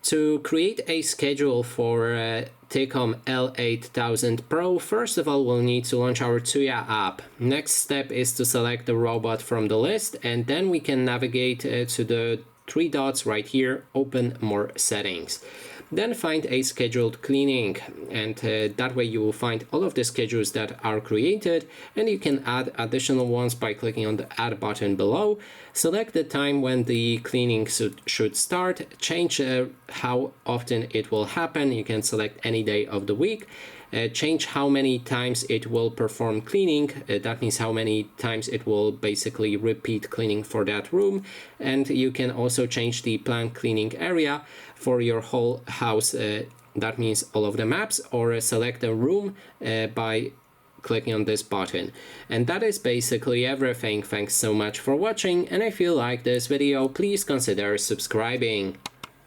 To create a schedule for Tikom L8000 Pro, first of all we'll need to launch our Tuya app. Next step is to select the robot from the list, and then we can navigate to the three dots right here, open more settings. Then find a scheduled cleaning, and that way you will find all of the schedules that are created, and you can add additional ones by clicking on the add button below. Select the time when the cleaning should start, change how often it will happen. You can select any day of the week. Change how many times it will perform cleaning, that means how many times it will basically repeat cleaning for that room, and you can also change the planned cleaning area for your whole house, that means all of the maps, or select a room by clicking on this button. And that is basically everything. Thanks so much for watching, and if you like this video, please consider subscribing.